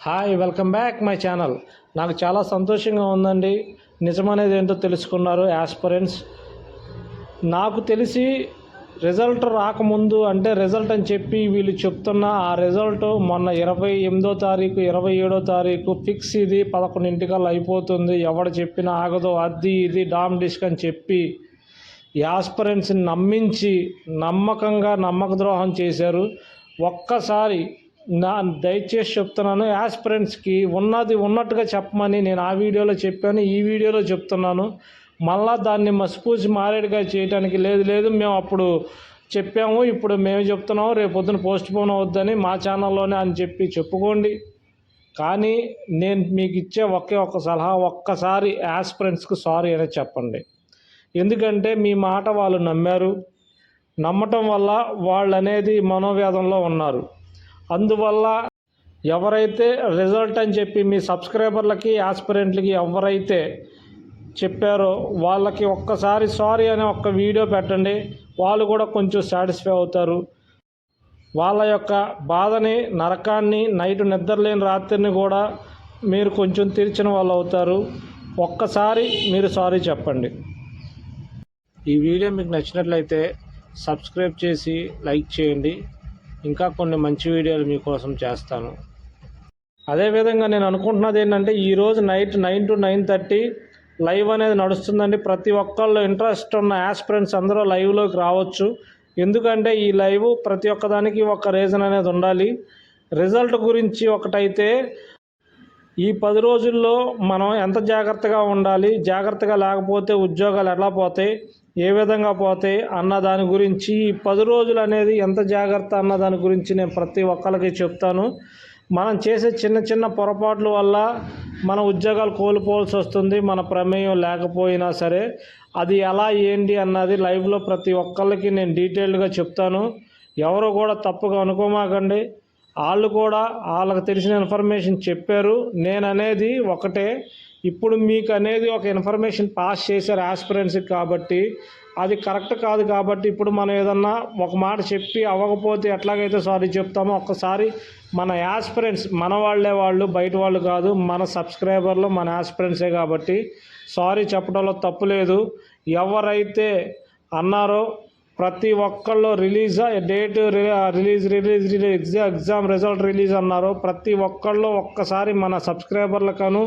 Hi welcome back my channel. నాకు చాలా సంతోషంగా ఉందండి. నిజమనేది ఏంటో తెలుసుకున్నారు యాస్పిరెంట్స్. నాకు తెలిసి రిజల్ట్ రాకముందు అంటే రిజల్ట్ అని చెప్పి వీళ్ళు చెప్తున్న ఆ రిజల్ట్ మొన్న 28వ తారీఖు 27వ తారీఖు ఫిక్స్, ఇది 11 అయిపోతుంది, ఎవడు చెప్పినా ఆగదు, అది ఇది డామ్ డిస్క్ అని చెప్పి యాస్పిరెంట్స్ని నమ్మించి నమ్మక ద్రోహం చేశారు. ఒక్కసారి దయచేసి చెప్తున్నాను, యాస్పిరెంట్స్కి ఉన్నది ఉన్నట్టుగా చెప్పమని నేను ఆ వీడియోలో చెప్పాను, ఈ వీడియోలో చెప్తున్నాను. మళ్ళా దాన్ని మసిపూసి మారేడుగా చేయడానికి లేదు మేము అప్పుడు చెప్పాము, ఇప్పుడు మేము చెప్తున్నాము, రేపు పొద్దున పోస్ట్ పోన్ అవుద్దని మా ఛానల్లోనే అని చెప్పి చెప్పుకోండి. కానీ నేను మీకు ఇచ్చే ఒక్క సలహా, ఒక్కసారి యాస్పిరెంట్స్కి సారీ అనేది చెప్పండి. ఎందుకంటే మీ మాట వాళ్ళు నమ్మారు. నమ్మటం వల్ల వాళ్ళు అనేది మనోవేదంలో ఉన్నారు. అందువల్ల ఎవరైతే రిజల్ట్ అని చెప్పి మీ సబ్స్క్రైబర్లకి యాస్పిరెంట్లకి ఎవరైతే చెప్పారో వాళ్ళకి ఒక్కసారి సారీ అనే ఒక్క వీడియో పెట్టండి. వాళ్ళు కూడా కొంచెం సాటిస్ఫై అవుతారు. వాళ్ళ యొక్క బాధని, నరకాన్ని, నైట్ నిద్రలేని రాత్రిని కూడా మీరు కొంచెం తీర్చిన వాళ్ళు అవుతారు. ఒక్కసారి మీరు సారీ చెప్పండి. ఈ వీడియో మీకు నచ్చినట్లయితే సబ్స్క్రైబ్ చేసి లైక్ చేయండి. ఇంకా కొన్ని మంచి వీడియోలు మీకోసం చేస్తాను. అదేవిధంగా నేను అనుకుంటున్నది ఏంటంటే, ఈరోజు నైట్ 9 to 9:30 లైవ్ అనేది నడుస్తుందండి. ప్రతి ఒక్కళ్ళు ఇంట్రెస్ట్ ఉన్న యాస్పిరెంట్స్ అందరూ లైవ్లోకి రావచ్చు. ఎందుకంటే ఈ లైవ్ ప్రతి ఒక్కదానికి ఒక రీజన్ అనేది ఉండాలి. రిజల్ట్ గురించి ఒకటైతే, ఈ 10 రోజుల్లో మనం ఎంత జాగ్రత్తగా ఉండాలి, జాగ్రత్తగా లేకపోతే ఉద్యోగాలు ఎలా పోతాయి, ఏ విధంగా పోతాయి అన్న దాని గురించి, ఈ 10 రోజులు అనేది ఎంత జాగ్రత్త అన్న దాని గురించి నేను ప్రతి ఒక్కరికి చెప్తాను. మనం చేసే చిన్న పొరపాట్ల వల్ల మన ఉద్యోగాలు కోల్పోవాల్సి వస్తుంది, మన ప్రమేయం లేకపోయినా సరే. అది ఎలా ఏంటి అన్నది లైవ్లో ప్రతి ఒక్కరికి నేను డీటెయిల్డ్గా చెప్తాను. ఎవరు కూడా తప్పుగా అనుకోమాకండి. వాళ్ళు కూడా వాళ్ళకి తెలిసిన ఇన్ఫర్మేషన్ చెప్పారు. నేను అనేది ఒకటే, ఇప్పుడు మీకు అనేది ఒక ఇన్ఫర్మేషన్ పాస్ చేశారు యాస్పిరెంట్స్కి, కాబట్టి అది కరెక్ట్ కాదు. కాబట్టి ఇప్పుడు మనం ఏదన్నా ఒక మాట చెప్పి అవ్వకపోతే ఎట్లాగైతే సారీ చెప్తామో, ఒక్కసారి మన యాస్పిరెంట్స్, మన వాళ్ళే వాళ్ళు, బయట వాళ్ళు కాదు, మన సబ్స్క్రైబర్లు మన యాస్పిరెంట్సే, కాబట్టి సారీ చెప్పడంలో తప్పు లేదు. ఎవరైతే అన్నారో ప్రతి ఒక్కళ్ళు ఎగ్జామ్ రిజల్ట్ రిలీజ్ అన్నారు, ప్రతి ఒక్కళ్ళు ఒక్కసారి మన సబ్స్క్రైబర్లకను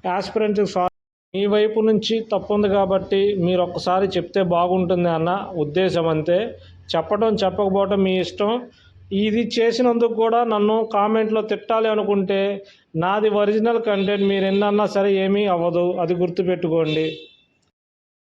యాస్పిరెంట్కి సారీ. మీ వైపు నుంచి తప్పు ఉంది కాబట్టి మీరు ఒక్కసారి చెప్తే బాగుంటుంది అన్న ఉద్దేశం అంతే. చెప్పకపోవటం మీ ఇష్టం. ఇది చేసినందుకు కూడా నన్ను కామెంట్లో తిట్టాలి అనుకుంటే, నాది ఒరిజినల్ కంటెంట్, మీరు ఎన్నన్నా సరే ఏమీ అవ్వదు, అది గుర్తుపెట్టుకోండి.